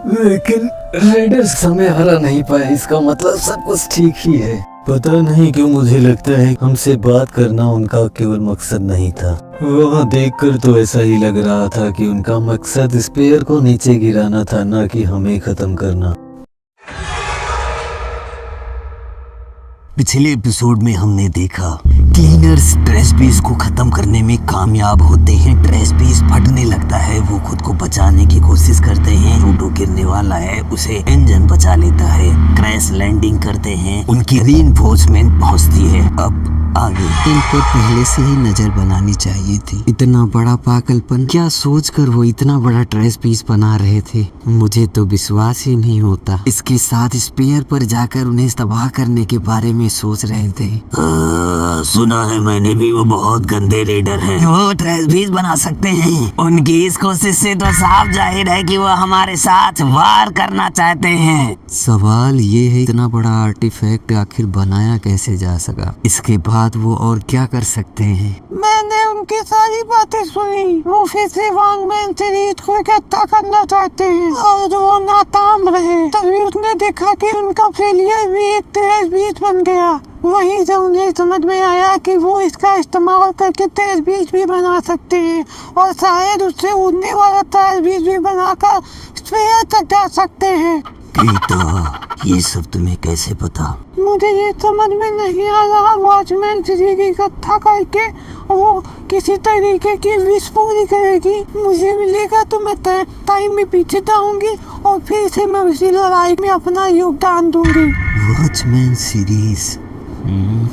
लेकिन रेडर्स हमें हरा नहीं पाए, इसका मतलब सब कुछ ठीक ही है। पता नहीं क्यों मुझे लगता है हमसे बात करना उनका केवल मकसद नहीं था। वहाँ देखकर तो ऐसा ही लग रहा था कि उनका मकसद स्पेयर को नीचे गिराना था, ना कि हमें खत्म करना। पिछले एपिसोड में हमने देखा क्लीनर्स ट्रैश बीस को खत्म करने में कामयाब होते हैं। ट्रैश बीस फटने लगता है, वो खुद को बचाने की कोशिश करते हैं। रूडो गिरने वाला है, उसे इंजन बचा लेता है। क्रैश लैंडिंग करते हैं, उनकी रीइंफोर्समेंट पहुंचती है। अब आगे इन पर पहले से ही नजर बनानी चाहिए थी। इतना बड़ा पागलपन, क्या सोचकर वो इतना बड़ा ट्रैश पीस बना रहे थे, मुझे तो विश्वास ही नहीं होता। इसके साथ स्पेयर पर जाकर उन्हें तबाह करने के बारे में सोच रहे थे। सुना है मैंने भी, वो बहुत गंदे रेडर हैं। वो ट्रैश पीस बना सकते हैं। उनकी इस कोशिश से तो साफ जाहिर है कि वो हमारे साथ वार करना चाहते हैं। सवाल ये है, इतना बड़ा आर्टिफैक्ट आखिर बनाया कैसे जा सका? इसके बाद वो और क्या कर सकते हैं? मैंने उनकी सारी बातें सुनी। वो फिर से वांगमैन से रीत को इकट्ठा करना चाहते हैं और वो नाकाम रहे। तभी उसने देखा कि उनका फेलियर भी एक ट्रैश बीस बन गया। वहीं से उन्हें समझ में आया कि वो इसका इस्तेमाल करके ट्रैश बीस भी बना सकते हैं और शायद उससे उड़ने वाला ट्रैश बीस भी बनाकर स्पेयर तक जा सकते हैं। ये सब तुम्हें कैसे पता? मुझे ये समझ में नहीं आ रहा। वॉचमैन सीरीज इकट्ठा करके वो किसी तरीके की विश पूरी करेगी। मुझे मिलेगा तो मैं टाइम में पीछे जाऊंगी और फिर से मैं उसी लड़ाई में अपना योगदान दूंगी। वॉचमैन सीरीज,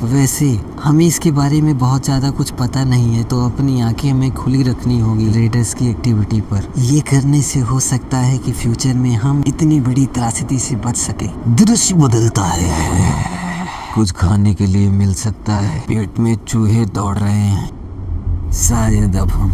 वैसे हमें इसके बारे में बहुत ज़्यादा कुछ पता नहीं है, तो अपनी आंखें हमें खुली रखनी होगी रेडर्स की एक्टिविटी पर। ये करने से हो सकता है कि फ्यूचर में हम इतनी बड़ी त्रासदी से बच सके। दृश्य बदलता है, कुछ खाने के लिए मिल सकता है। पेट में चूहे दौड़ रहे हैं, शायद अब हम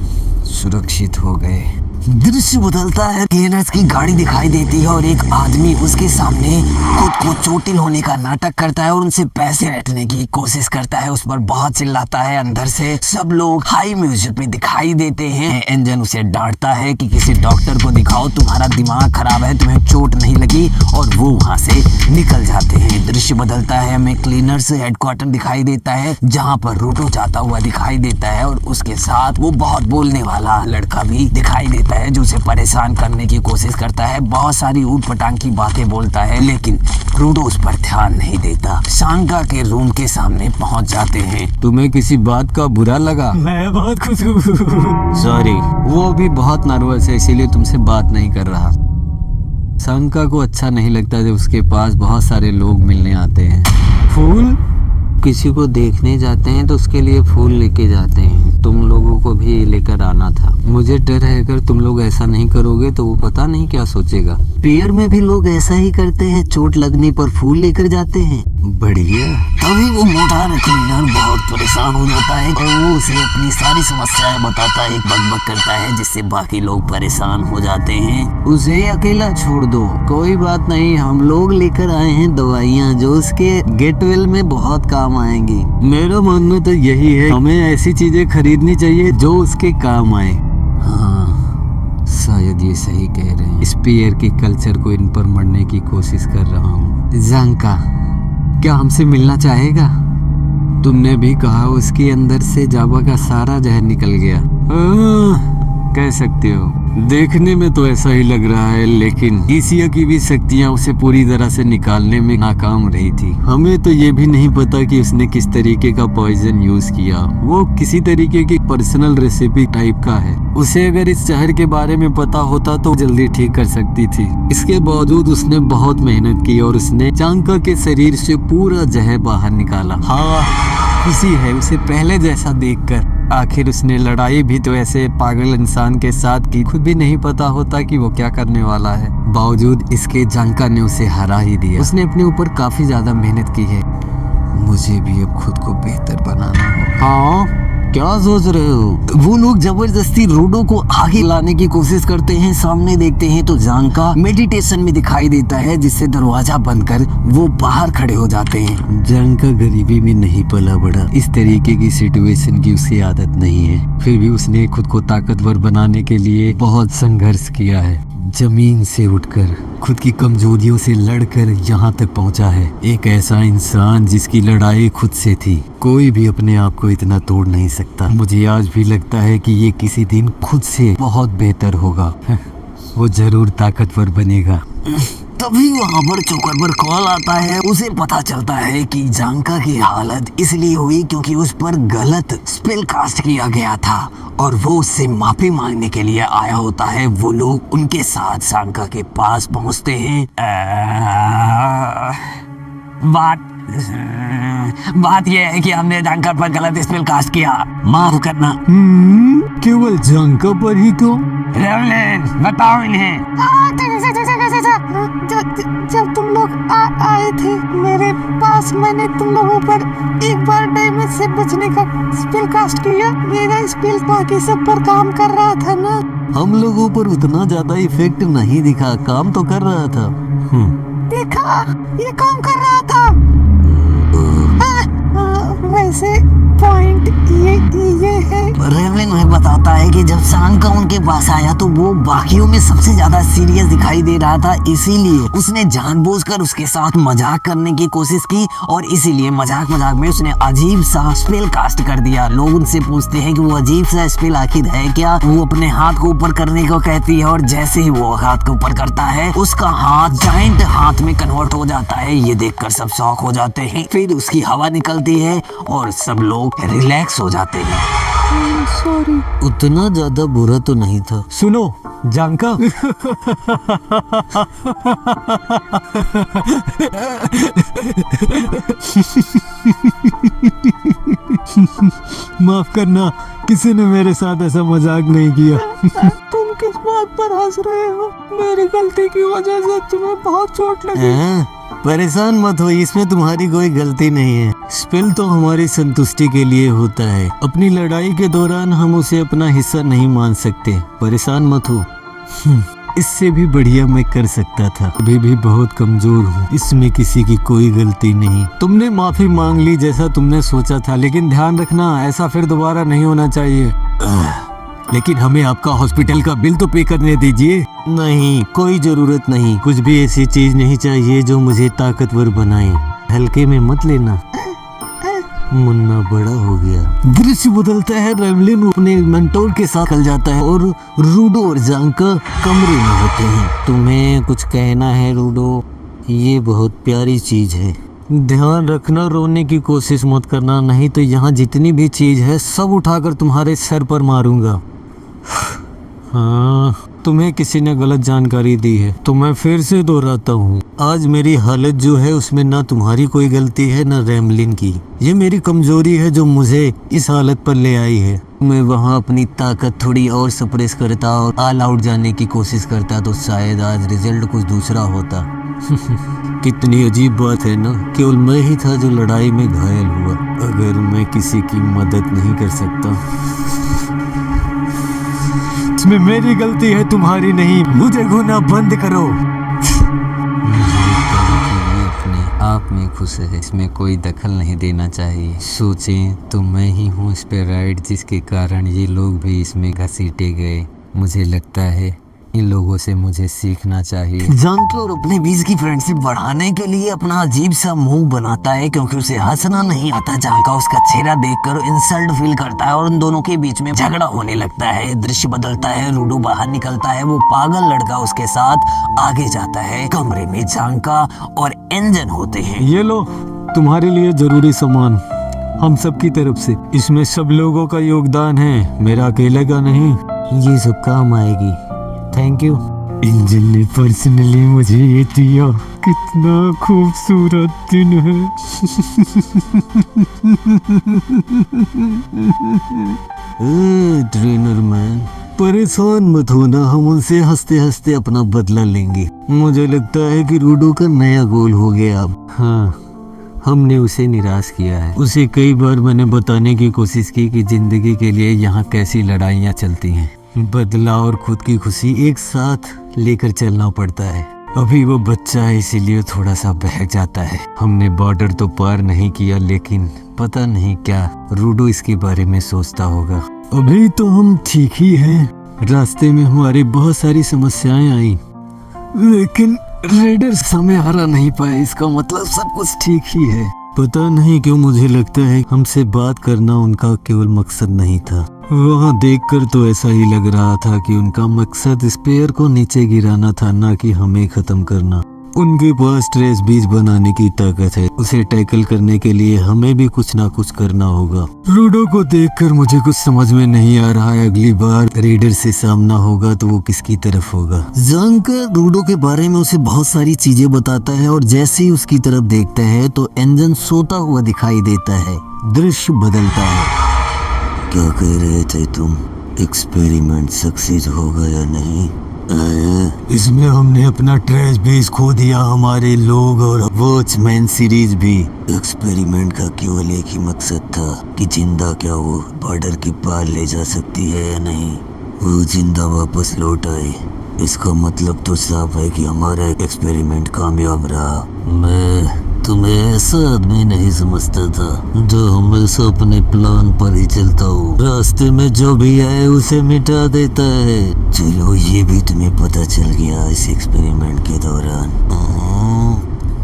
सुरक्षित हो गए। दृश्य बदलता है, क्लीनर्स की गाड़ी दिखाई देती है और एक आदमी उसके सामने खुद को चोटिल होने का नाटक करता है और उनसे पैसे रटने की कोशिश करता है। उस पर बहुत चिल्लाता है। अंदर से सब लोग हाई म्यूजिक में दिखाई देते हैं। इंजन उसे डांटता है कि किसी डॉक्टर को दिखाओ, तुम्हारा दिमाग खराब है, तुम्हें चोट नहीं लगी, और वो वहाँ से निकल जाते हैं। दृश्य बदलता है, हमें क्लीनर्स हेडक्वार्टर दिखाई देता है जहाँ पर रूडो जाता हुआ दिखाई देता है और उसके साथ वो बहुत बोलने वाला लड़का भी दिखाई देता है जो उसे परेशान करने की कोशिश करता है। बहुत सारी ऊट पटांग की बातें बोलता है, लेकिन रूडो उस पर ध्यान नहीं देता। शांका के रूम के सामने पहुंच जाते हैं। तुम्हें किसी बात का बुरा लगा? मैं बहुत खुश हूँ। सॉरी, वो भी बहुत नर्वस है, इसीलिए तुमसे बात नहीं कर रहा। शांका को अच्छा नहीं लगता जब उसके पास बहुत सारे लोग मिलने आते हैं। फूल? किसी को देखने जाते हैं तो उसके लिए फूल लेके जाते हैं। तुम लोगों को भी लेकर आना था। मुझे डर है अगर तुम लोग ऐसा नहीं करोगे तो वो पता नहीं क्या सोचेगा। पियर में भी लोग ऐसा ही करते हैं, चोट लगने पर फूल लेकर जाते हैं। बढ़िया। तभी वो मोटा क्लीनर बहुत परेशान हो जाता है और वो उसे अपनी सारी समस्याएं बताता है, बकबक करता है, जिससे बाकी लोग परेशान हो जाते हैं। उसे अकेला छोड़ दो, कोई बात नहीं, हम लोग लेकर आए हैं दवाइयाँ जो उसके गेट वेल में बहुत काम आएंगी। मेरा मानना तो यही है, हमें ऐसी चीजें खरीदनी चाहिए जो उसके काम आए। हाँ, शायद ये सही कह रहे हैं। स्पेयर के कल्चर को इन पर मरने की कोशिश कर रहा हूँ। जांका क्या हमसे मिलना चाहेगा? तुमने भी कहा उसके अंदर से जावा का सारा जहर निकल गया। कह सकते हो, देखने में तो ऐसा ही लग रहा है, लेकिन ईसिया की भी शक्तियां उसे पूरी तरह से निकालने में नाकाम रही थी। हमें तो ये भी नहीं पता कि उसने किस तरीके का पॉइजन यूज किया। वो किसी तरीके की पर्सनल रेसिपी टाइप का है। उसे अगर इस जहर के बारे में पता होता तो जल्दी ठीक कर सकती थी। इसके बावजूद उसने बहुत मेहनत की और उसने चांका के शरीर से पूरा जहर बाहर निकाला। हाँ, खुशी है उसे पहले जैसा देखकर। आखिर उसने लड़ाई भी तो ऐसे पागल इंसान के साथ की, खुद भी नहीं पता होता कि वो क्या करने वाला है। बावजूद इसके जांका ने उसे हरा ही दिया। उसने अपने ऊपर काफी ज्यादा मेहनत की है। मुझे भी अब खुद को बेहतर बनाना होगा। हाँ, क्या सोच रहे हो? वो लोग जबरदस्ती रूडो को आगे लाने की कोशिश करते हैं। सामने देखते हैं तो जांका मेडिटेशन में दिखाई देता है, जिससे दरवाजा बंद कर वो बाहर खड़े हो जाते हैं। जांका गरीबी में नहीं पला बड़ा, इस तरीके की सिचुएशन की उसे आदत नहीं है। फिर भी उसने खुद को ताकतवर बनाने के लिए बहुत संघर्ष किया है। जमीन से उठकर खुद की कमजोरियों से लड़कर यहाँ तक पहुँचा है। एक ऐसा इंसान जिसकी लड़ाई खुद से थी। कोई भी अपने आप को इतना तोड़ नहीं सकता। मुझे आज भी लगता है कि ये किसी दिन खुद से बहुत बेहतर होगा। वो जरूर ताकतवर बनेगा। तभी वहाँ पर चौकर पर कॉल आता है। उसे पता चलता है कि जांका की हालत इसलिए हुई क्योंकि उस पर गलत स्पेल कास्ट किया गया था और वो उससे माफी मांगने के लिए आया होता है। वो लोग उनके साथ जांका के पास पहुँचते हैं। बात यह है कि हमने जांका पर गलत स्पेल कास्ट किया, माफ करना। केवल जांका पर ही क्यों? रेवलेन, बताओ इन्हें। जब तुम लोग आए थे मेरे पास, मैंने तुम लोगों पर एक बार डैमेज से बचने का स्पेल कास्ट किया। मेरा स्पेल बाकी सब पर काम कर रहा था ना। हम लोगों पर उतना ज्यादा इफेक्ट नहीं दिखा, काम तो कर रहा था। देखा, ये काम कर रहा था। वैसे पॉइंट ये है। रेवलिन हमें बताता है कि जब जांका उनके पास आया तो वो बाकियों में सबसे ज्यादा सीरियस दिखाई दे रहा था, इसीलिए उसने जानबूझकर उसके साथ मजाक करने की कोशिश की और इसीलिए मजाक में उसने अजीब सा स्पेल कास्ट कर दिया। लोग उनसे पूछते हैं कि वो अजीब सा स्पेल आखिर है क्या। वो अपने हाथ को ऊपर करने को कहती है और जैसे ही वो हाथ को ऊपर करता है उसका हाथ जायंट हाथ में कन्वर्ट हो जाता है। ये देखकर सब शॉक हो जाते हैं। फिर उसकी हवा निकलती है और सब लोग रिलैक्स हो जाते हैं। सॉरी, उतना ज्यादा बुरा तो नहीं था। सुनो जांका, माफ करना, किसी ने मेरे साथ ऐसा मजाक नहीं किया। तुम किस बात पर हंस रहे हो? मेरी गलती की वजह से तुम्हें बहुत चोट लगी। परेशान मत हो, इसमें तुम्हारी कोई गलती नहीं है। स्पेल तो हमारी संतुष्टि के लिए होता है। अपनी लड़ाई के दौरान हम उसे अपना हिस्सा नहीं मान सकते। परेशान मत हो। इससे भी बढ़िया मैं कर सकता था। अभी भी बहुत कमजोर हूँ, इसमें किसी की कोई गलती नहीं। तुमने माफी मांग ली जैसा तुमने सोचा था, लेकिन ध्यान रखना ऐसा फिर दोबारा नहीं होना चाहिए। लेकिन हमें आपका हॉस्पिटल का बिल तो पे करने दीजिए। नहीं, कोई जरूरत नहीं। कुछ भी ऐसी चीज नहीं चाहिए जो मुझे ताकतवर बनाए। हल्के में मत लेना, मुन्ना बड़ा हो गया। दृश्य बदलता है। रेवलिन अपने मेंटोर के साथ निकल जाता है और रूडो और जांका कमरे में होते हैं। तुम्हें कुछ कहना है रूडो? ये बहुत प्यारी चीज है। ध्यान रखना, रोने की कोशिश मत करना, नहीं तो यहाँ जितनी भी चीज है सब उठाकर तुम्हारे सर पर मारूंगा। हाँ, तुम्हें किसी ने गलत जानकारी दी है तो मैं फिर से दोहराता हूँ। आज मेरी हालत जो है उसमें ना तुम्हारी कोई गलती है ना रेवलिन की। ये मेरी कमजोरी है जो मुझे इस हालत पर ले आई है। मैं वहाँ अपनी ताकत थोड़ी और सप्रेस करता और ऑल आउट जाने की कोशिश करता तो शायद आज रिजल्ट कुछ दूसरा होता। कितनी अजीब बात है ना, केवल मैं ही था जो लड़ाई में घायल हुआ। अगर मैं किसी की मदद नहीं कर सकता, इसमें मेरी गलती है, तुम्हारी नहीं। मुझे घूरना बंद करो। अपने आप में खुश है, इसमें कोई दखल नहीं देना चाहिए। सोचें तो मैं ही हूँ इस पे राइट, जिसके कारण ये लोग भी इसमें घसीटे गए। मुझे लगता है इन लोगों से मुझे सीखना चाहिए। जानकर अपने बीच की फ्रेंडशिप बढ़ाने के लिए अपना अजीब सा मुंह बनाता है क्योंकि उसे हंसना नहीं आता। जानका उसका चेहरा देखकर इंसल्ट फील करता है और उन दोनों के बीच में झगड़ा होने लगता है। दृश्य बदलता है, रूडो बाहर निकलता है। वो पागल लड़का उसके साथ आगे जाता है। कमरे में जानका और एंजन होते हैं। ये लो तुम्हारे लिए जरूरी सामान, हम सब की तरफ से। इसमें सब लोगों का योगदान है, मेरा अकेले का नहीं। ये सब काम आएगी। Thank you. इंजन ने पर्सनली मुझे ये दिया। कितना खूबसूरत दिन है। ट्रेनर मैन, परेशान मत होना, हम उनसे हंसते हंसते अपना बदला लेंगे। मुझे लगता है कि रूडो का नया गोल हो गया अब। हाँ, हमने उसे निराश किया है। उसे कई बार मैंने बताने की कोशिश की कि जिंदगी के लिए यहाँ कैसी लड़ाइयाँ चलती हैं। बदला और खुद की खुशी एक साथ लेकर चलना पड़ता है। अभी वो बच्चा है इसीलिए थोड़ा सा बहक जाता है। हमने बॉर्डर तो पार नहीं किया, लेकिन पता नहीं क्या रूडो इसके बारे में सोचता होगा। अभी तो हम ठीक ही हैं, रास्ते में हमारी बहुत सारी समस्याएं आई, लेकिन रेडर्स हमें हरा नहीं पाए। इसका मतलब सब कुछ ठीक ही है। पता नहीं क्यों मुझे लगता है हमसे बात करना उनका केवल मकसद नहीं था। वहाँ देखकर तो ऐसा ही लग रहा था कि उनका मकसद स्पेयर को नीचे गिराना था, ना कि हमें खत्म करना। उनके पास ट्रेस बीज बनाने की ताकत है। उसे टैकल करने के लिए हमें भी कुछ ना कुछ करना होगा। रूडो को देखकर मुझे कुछ समझ में नहीं आ रहा है। अगली बार रेडर से सामना होगा तो वो किसकी तरफ होगा। जंक रूडो के बारे में उसे बहुत सारी चीजें बताता है और जैसे ही उसकी तरफ देखता है तो एंजन सोता हुआ दिखाई देता है। दृश्य बदलता है। क्या कह रहे थे तुम? एक्सपेरिमेंट सक्सेस होगा या नहीं? इसमें हमने अपना ट्रेस बेस खो दिया, हमारे लोग और वॉचमैन सीरीज भी। एक्सपेरिमेंट का केवल एक ही मकसद था कि जिंदा क्या वो बॉर्डर के पार ले जा सकती है या नहीं। वो जिंदा वापस लौट आए। इसका मतलब तो साफ है कि हमारा एक्सपेरिमेंट कामयाब रहा। मैं तुम्हें ऐसा आदमी नहीं समझता था जो हमेशा अपने प्लान पर ही चलता हो, रास्ते में जो भी आए उसे मिटा देता है। चलो ये भी तुम्हें पता चल गया इस एक्सपेरिमेंट के दौरान।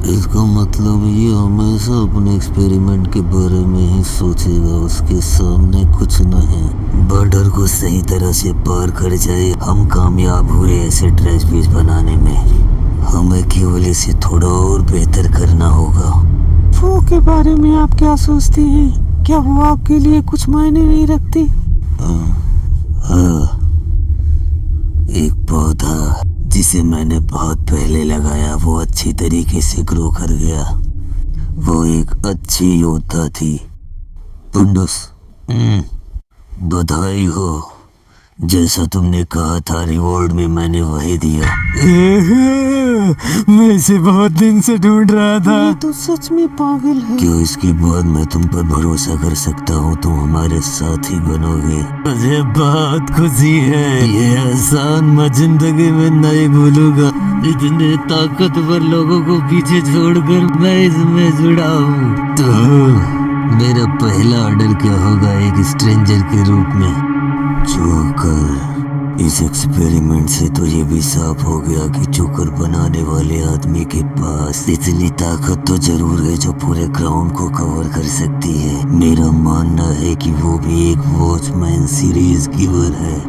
इसका मतलब ये हमेशा अपने एक्सपेरिमेंट के बारे में ही सोचेगा, उसके सामने कुछ नहीं। बॉर्डर को सही तरह से पार कर जाए। हम कामयाब हुए ऐसे ट्रेस पीस बनाने में। हमें केवल इसे थोड़ा और बेहतर करना होगा। वो के बारे में आप क्या सोचते हैं? क्या वो आपके लिए कुछ मायने नहीं रखती? हाँ, एक पौधा जिसे मैंने बहुत पहले लगाया वो अच्छी तरीके से ग्रो कर गया। वो एक अच्छी योद्धा थी। पुंडुस, बधाई हो। जैसा तुमने कहा था रिवॉर्ड में मैंने वही दिया। मैं इसे बहुत दिन से ढूंढ रहा था। ये तो सच में पागल है। क्यों इसके बाद मैं तुम पर भरोसा कर सकता हूँ? तुम हमारे साथी बनोगे। मुझे बहुत खुशी है। ये एहसान मैं जिंदगी में नहीं भूलूंगा। इतने ताकतवर लोगों को पीछे छोड़कर मैं इसमें जुड़ा हूँ। तो मेरा पहला ऑर्डर क्या होगा एक स्ट्रेंजर के रूप में? जोकर। इस एक्सपेरिमेंट से तो ये भी साफ हो गया कि जोकर बनाने वाले आदमी के पास इतनी ताकत तो जरूर है जो पूरे ग्राउंड को कवर कर सकती है। मेरा मानना है कि वो भी एक वॉचमैन सीरीज गिवर है।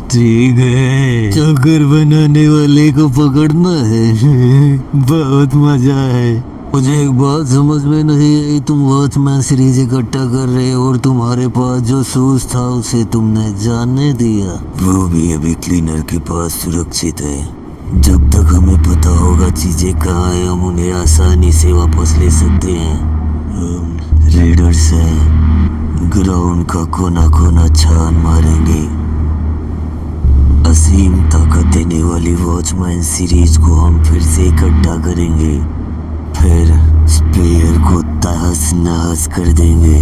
ठीक है, जोकर बनाने वाले को पकड़ना है। बहुत मजा है। मुझे एक बात समझ में नहीं आई। तुम वॉचमैन सीरीज इकट्ठा कर रहे हो और तुम्हारे पास जो शूज था उसे तुमने जाने दिया। वो भी अभी क्लीनर के पास सुरक्षित है। जब तक हमें पता होगा चीजें कहाँ है हम उन्हें आसानी से वापस ले सकते हैं। रेडर से ग्राउंड का कोना कोना छान मारेंगे। असीम ताकत देने वाली वॉचमैन सीरीज को हम फिर से इकट्ठा करेंगे। फिर स्पेयर को तहस नहस कर देंगे।